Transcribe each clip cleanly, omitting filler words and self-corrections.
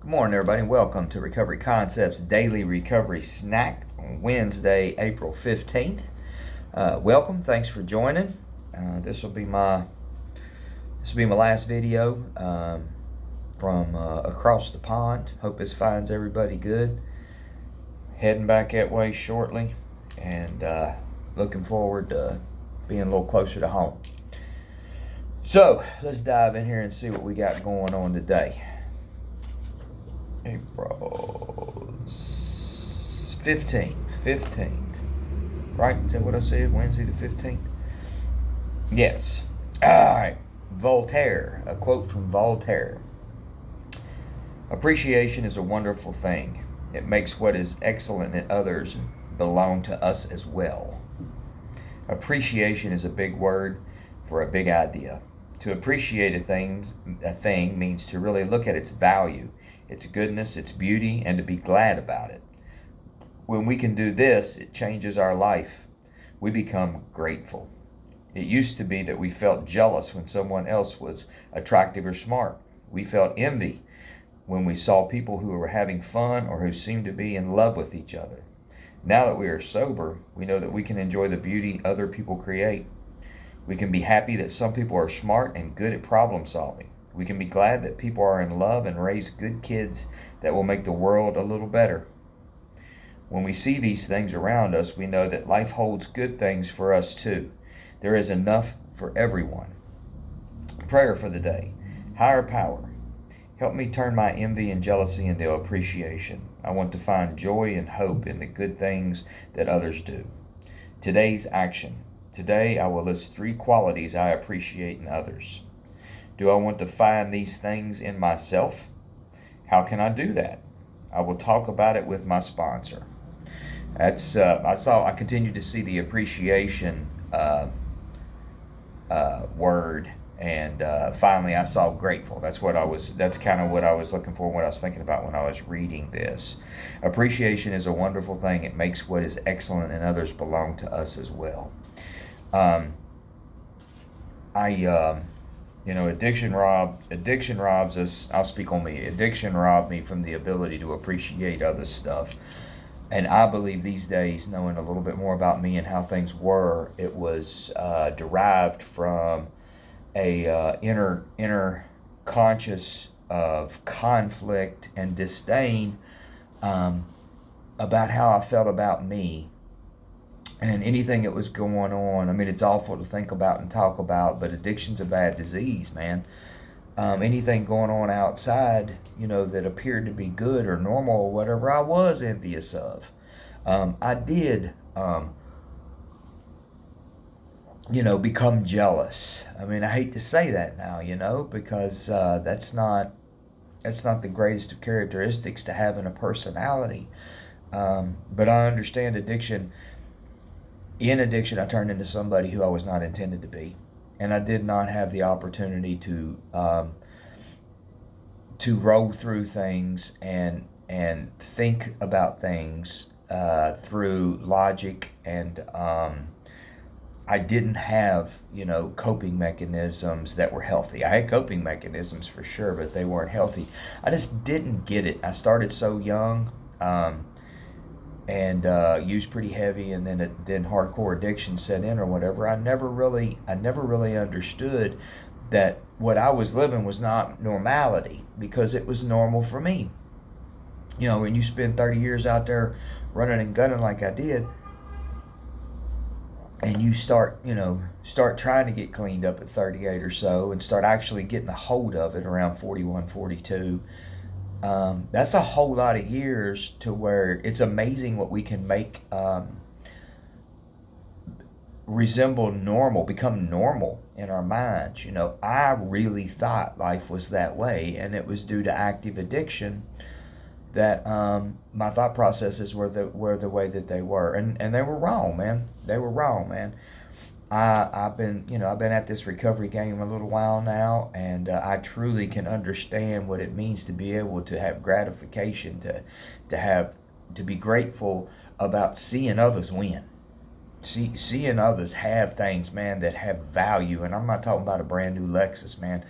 Good morning, everybody, and welcome to Recovery Concepts Daily Recovery Snack on Wednesday, April 15th. Welcome. Thanks for joining. This will be my last video from across the pond. Hope this finds everybody good. Heading back that way shortly, and looking forward to being a little closer to home. So let's dive in here and see what we got going on today. April 15th, right? Is that what I said? Wednesday the 15th? Yes. All right. Voltaire, a quote from Voltaire. Appreciation is a wonderful thing. It makes what is excellent in others belong to us as well. Appreciation is a big word for a big idea. To appreciate a thing means to really look at its value, its goodness, its beauty, and to be glad about it. When we can do this, it changes our life. We become grateful. It used to be that we felt jealous when someone else was attractive or smart. We felt envy when we saw people who were having fun or who seemed to be in love with each other. Now that we are sober, we know that we can enjoy the beauty other people create. We can be happy that some people are smart and good at problem solving. We can be glad that people are in love and raise good kids that will make the world a little better. When we see these things around us, we know that life holds good things for us too. There is enough for everyone. Prayer for the day. Higher power, help me turn my envy and jealousy into appreciation. I want to find joy and hope in the good things that others do. Today's action. Today I will list 3 qualities I appreciate in others. Do I want to find these things in myself? How can I do that? I will talk about it with my sponsor. I continue to see the appreciation word, and finally I saw grateful. That's kind of what I was looking for, what I was thinking about when I was reading this. Appreciation is a wonderful thing. It makes what is excellent in others belong to us as well. Addiction robs us. I'll speak on me. Addiction robbed me from the ability to appreciate other stuff. And I believe these days, knowing a little bit more about me and how things were, it was derived from a inner conscious of conflict and disdain about how I felt about me. And anything that was going on, I mean, it's awful to think about and talk about, but addiction's a bad disease, man. Anything going on outside, that appeared to be good or normal or whatever, I was envious of. I did, become jealous. I mean, I hate to say that now, because that's not the greatest of characteristics to have in a personality. But I understand addiction. In addiction, I turned into somebody who I was not intended to be, and I did not have the opportunity to roll through things and think about things through logic, and I didn't have coping mechanisms that were healthy. I had coping mechanisms for sure, but they weren't healthy. I just didn't get it. I started so young. And used pretty heavy, and then hardcore addiction set in or whatever. I never really understood that what I was living was not normality, because it was normal for me. When you spend 30 years out there running and gunning like I did, and you start trying to get cleaned up at 38 or so, and start actually getting a hold of it around 41, 42. That's a whole lot of years to where it's amazing what we can make resemble normal, become normal in our minds. I really thought life was that way, and it was due to active addiction that my thought processes were the way that they were, and they were wrong, man. They were wrong, man. I've been at this recovery game a little while now, and I truly can understand what it means to be able to have gratification, to be grateful about seeing others win, seeing others have things, man, that have value. And I'm not talking about a brand new Lexus, man.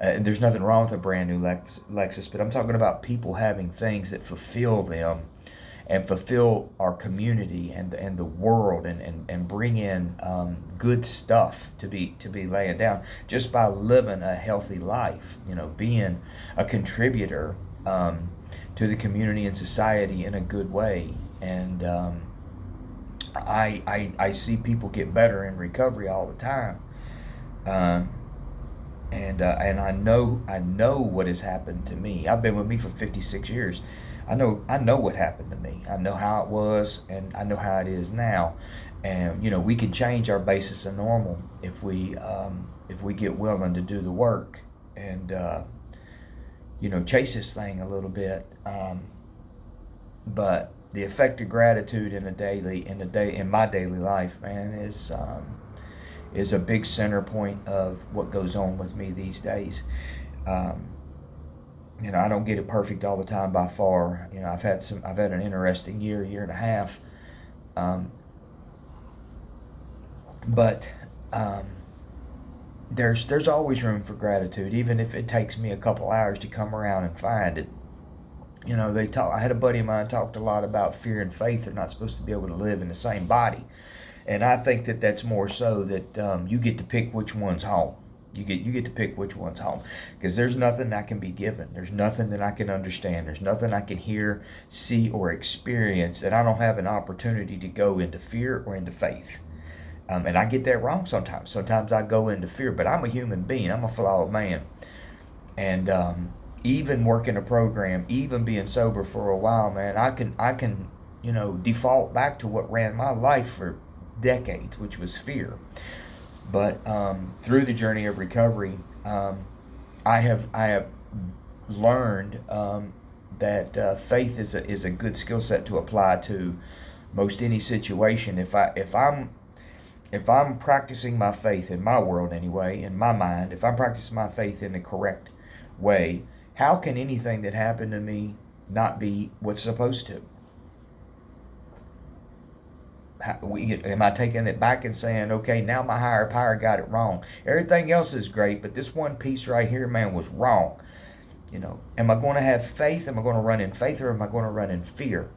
And there's nothing wrong with a brand new Lexus, but I'm talking about people having things that fulfill them and fulfill our community and the world, and bring in good stuff to be laying down just by living a healthy life, being a contributor to the community and society in a good way. And I see people get better in recovery all the time. Um, and I know what has happened to me. I've been with me for 56 years. I know what happened to me. I know how it was, and I know how it is now. And we can change our basis of normal if we get willing to do the work and chase this thing a little bit. But the effect of gratitude in my daily life, man, is a big center point of what goes on with me these days. Um, I don't get it perfect all the time by far. I've had an interesting year and a half. Um, but there's always room for gratitude, even if it takes me a couple hours to come around and find it. I had a buddy of mine talked a lot about fear and faith. They're not supposed to be able to live in the same body. And I think that that's more so that you get to pick which one's home. You get to pick which one's home, because there's nothing that can be given. There's nothing that I can understand. There's nothing I can hear, see, or experience that I don't have an opportunity to go into fear or into faith. And I get that wrong sometimes. Sometimes I go into fear, but I'm a human being. I'm a flawed man. And even working a program, even being sober for a while, man, I can default back to what ran my life for decades, which was fear. But through the journey of recovery, I have learned that faith is a good skill set to apply to most any situation. If I'm practicing my faith in my world anyway, in my mind, if I'm practicing my faith in the correct way, how can anything that happened to me not be what's supposed to? Am I taking it back and saying, okay, now my higher power got it wrong? Everything else is great, but this one piece right here, man, was wrong. Am I going to have faith? Am I going to run in faith, or am I going to run in fear?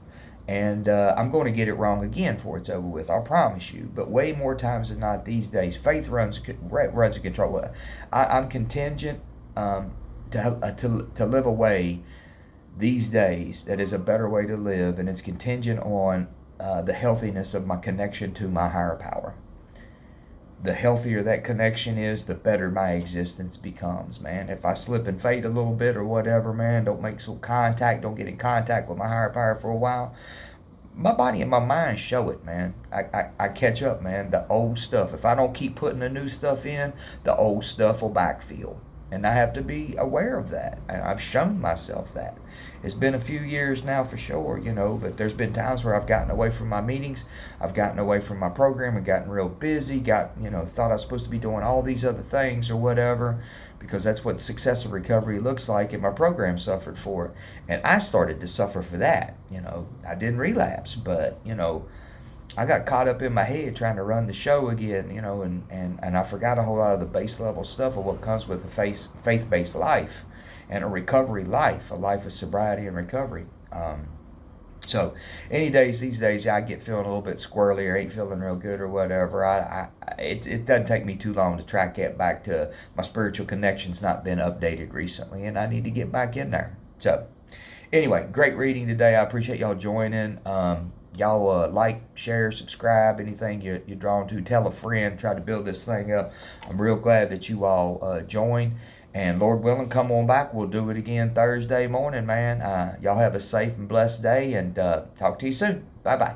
And I'm going to get it wrong again before it's over with, I'll promise you. But way more times than not these days, faith runs in control. I'm contingent to live a way these days that is a better way to live, and it's contingent on the healthiness of my connection to my higher power. The healthier that connection is, the better my existence becomes, man. If I slip and fade a little bit or whatever, man, don't get in contact with my higher power for a while, my body and my mind show it, man. I catch up, man. The old stuff, if I don't keep putting the new stuff in, the old stuff will backfill. And I have to be aware of that. And I've shown myself that. It's been a few years now for sure, but there's been times where I've gotten away from my meetings. I've gotten away from my program and gotten real busy, thought I was supposed to be doing all these other things or whatever, because that's what success of recovery looks like, and my program suffered for it. And I started to suffer for that. I didn't relapse, but, I got caught up in my head trying to run the show again, and I forgot a whole lot of the base level stuff of what comes with a faith-based life and a recovery life, a life of sobriety and recovery. So these days, I get feeling a little bit squirrely or ain't feeling real good or whatever. It doesn't take me too long to track that back to my spiritual connection's not been updated recently, and I need to get back in there. So anyway, great reading today. I appreciate y'all joining. Y'all like, share, subscribe, anything you're drawn to. Tell a friend. Try to build this thing up. I'm real glad that you all joined. And Lord willing, come on back. We'll do it again Thursday morning, man. Y'all have a safe and blessed day, and talk to you soon. Bye-bye.